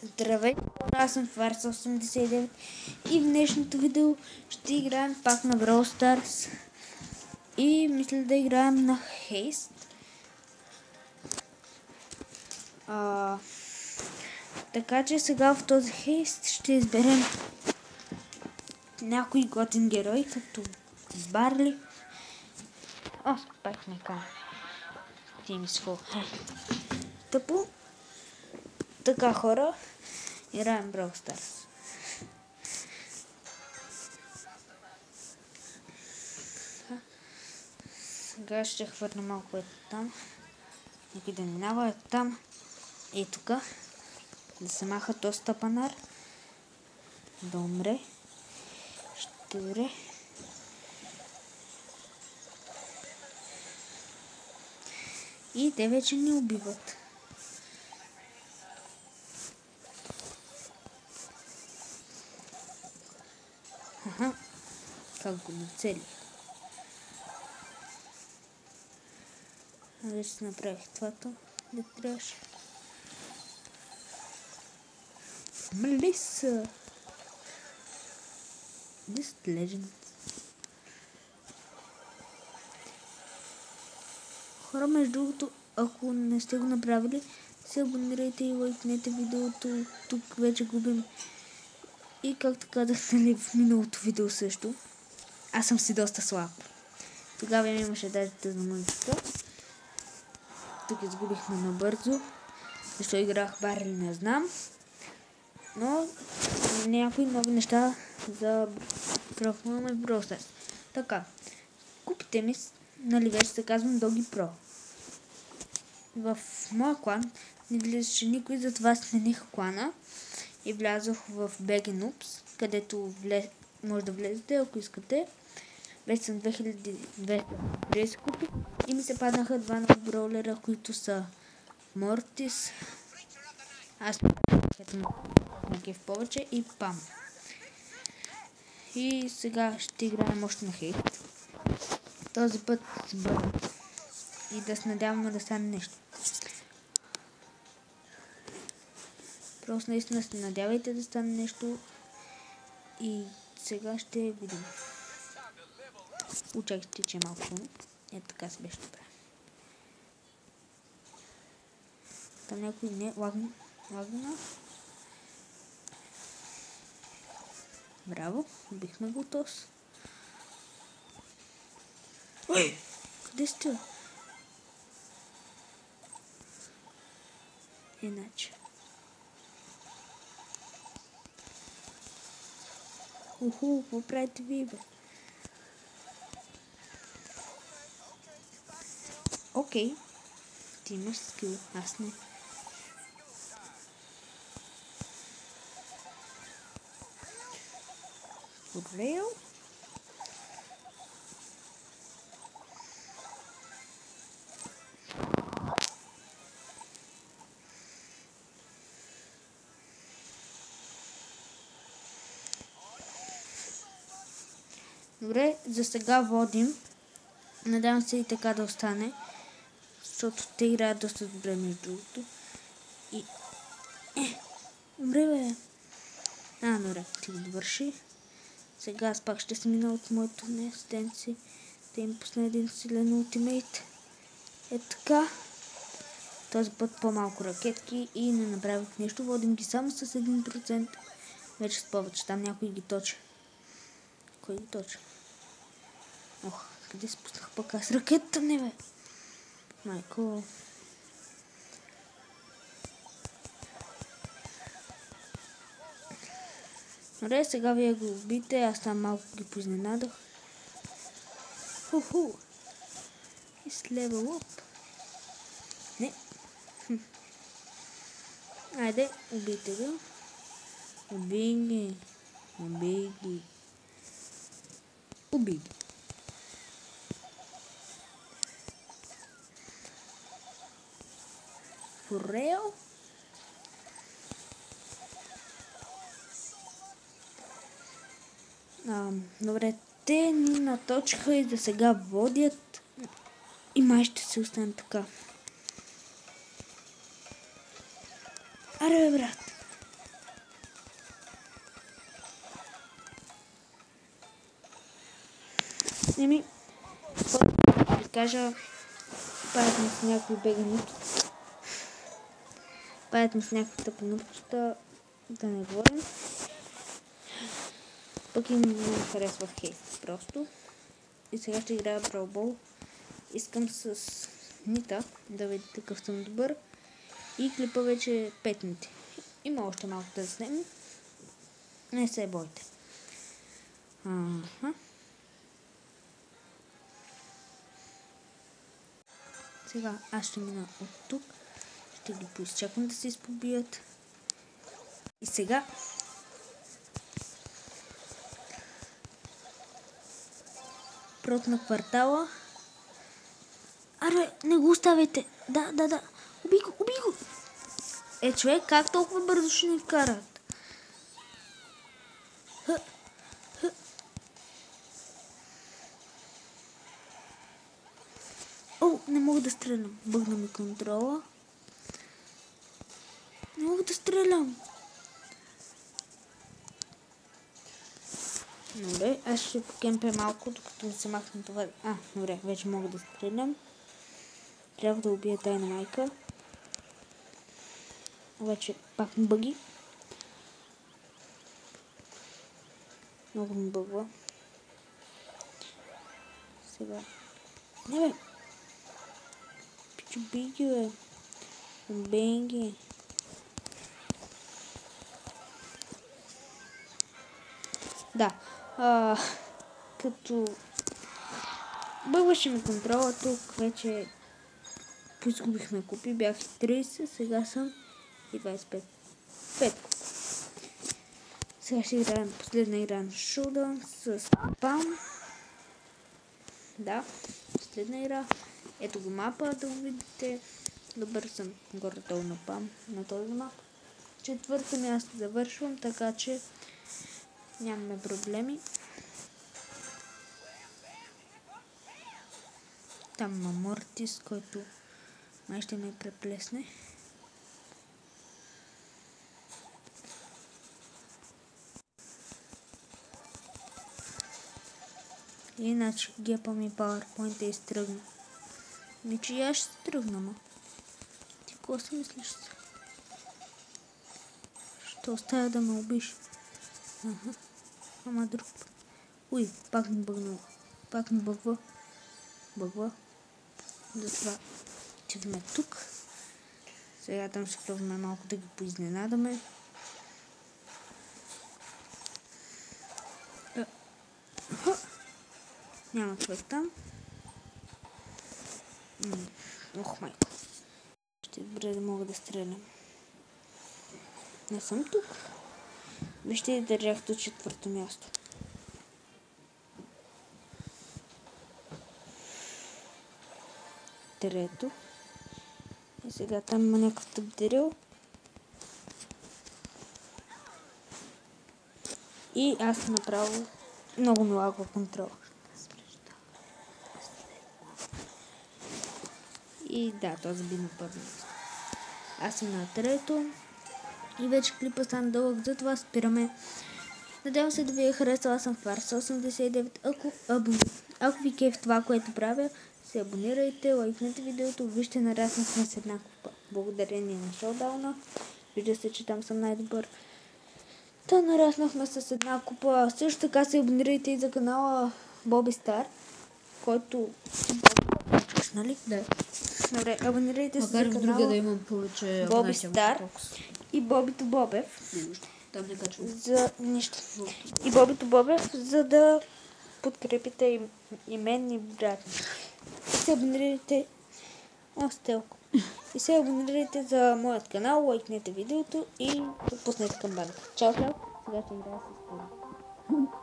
Здравейте, аз съм Фарс89 и в днешното видео ще играем пак на Brawl Stars и мисля да играем на Haste. Така че сега в този Haste ще изберем някой готин герой, като Барли. Пак ме кана. Team is full. Тъпо. Така, хора, играем Brawl Stars. Сега ще хвърна малко там. Никой да минава там. И тук. Да се маха този тапанар. Да умре. Ще умре. И те вече ни убиват. Как го нацели. Вече си направих твото, да трябваше. Мелиса! This legend. Хора, между другото, ако не сте го направили, се абонирайте и лайкнете видеото. Тук вече губим. И както казах, нали, в миналото видео също. Аз съм си доста слаб. Тогава имаше даже тъзна мъничка. Тук изгубихме набързо. Защо играх Барли, не знам. Но някои нови неща за профилна в Brawl Stars. Така. Купите ми, нали вече се казвам Доги Про. В моя клан не влизаше никой, затова смених клана. И влязох в BG Noobs, където може да влезете, ако искате. Вече съм 2230 купи и ми се паднаха два нови броулера, които са Мортис. Аз в повече и Пам. И сега ще играем още на Хейт. Този път с Бър. И да се надяваме да стане нещо. Просто наистина се надявайте да стане нещо. И сега ще видим. Очаквайте, че е малко шум. Ето така се беше добре. Там някой не лагна. Браво, убихме го тос. Ой! Къде сте? Иначе. Какво правите ви, бе? Окей. Ти имаш скил, аз не. Рейл? Добре, за сега водим. Надявам се и така да остане. Защото те играят доста добре между другото. И... Добре, бе. Добре, ти го довърши. Сега аз пак ще се мина от моето неасистенци. Да им пусна един силен ултимейт. Така. Този път по-малко ракетки и не направих нещо. Водим ги само с 1%. Вече с повече. Там някой ги точи. Кой ги точи? Къде спуснах пък аз ракетата, не бе? Майко. Добре, сега вие го убите, аз там малко ги поизненадах. И с левел оп. Не. Айде, убийте го. Убий ги. Убий ги. Форейл. Добре, те ни наточиха и за сега водят. И май ще се остане така. Аре, бе, брат. Еми, да ви кажа, правят ми с някакви бегани. Правят ми с някакви тъпи нупчета, да не говорим. Пък и много харесва в Хейст просто. И сега ще играя Brawl Ball. Искам с Нита да видите какъв съм добър. И клипа вече е 5 минути. Има още малко да заснем. Не се бойте. Сега аз ще мина от тук. Ще ги поизчакам да се изпобият. И сега прот на квартала. Аре, не го оставяйте. Да. Убий го. Човек, как толкова бързо ще ни карат? Не мога да стрелям. Бъгна ми контрола. Не мога да стрелям. Добре, аз ще покемпя малко, докато ми се махне това. Добре, вече мога да стрелям. Трябва да убия тайна майка. Вече пак ми бъги. Много ми бъгва. Сега. Не бе. Пичо биги, бе. Бенги. Да. Като бъгваше ми контрола, тук вече поизгубихме купи, бях 30, сега съм и 25. 5. Сега ще играем последна игра на Showdown с Пам. Да, последна игра. Ето го мапа, да го видите. Добър съм горе-долу на Пам, на този мап. 4-то място завършвам, така че нямаме проблеми. Там има Мортис, който май ще ме преплесне. Иначе гепам и PowerPoint и стръгна. Че я ще стръгна, ма. Ти какво си мислиш? Ще оставя да ме убиш. Ама друг път. Уй, пак ми бъгна. Пак ми бъгва. Затова отиваме тук. Сега там ще пробваме малко да ги поизненадаме. Няма човек там. Ох, майко. Ще е добре да мога да стрелям. Не съм тук. Вижте, държах до 4-то място. Трето. И сега там има някакъв тъпдерил. И аз направо много ми лагва контрол. И да, този би на първо място. Аз съм на трето. И вече клипа стана дълъг, затова спираме. Надявам се да ви е харесал, аз съм Fars89. Ако ви кеф това, което правя, се абонирайте, лайкнете видеото, вижте, нараснахме с една купа. Благодарение на Showdown. Вижда се, че там съм най-добър. Нараснахме с една купа. Също така се абонирайте и за канала Боби Стар, който... Нали? Да. Добре, абонирайте се за канала друга да имам повече Боби Стар и Бобито Бобев. Там не качвам. За нищо. И Бобито Бобев, за да подкрепите и мен и брат ми. И се абонирайте... Стелко. И се абонирайте за моят канал, лайкнете видеото и пуснете камбаната. Чао, сега ще играя с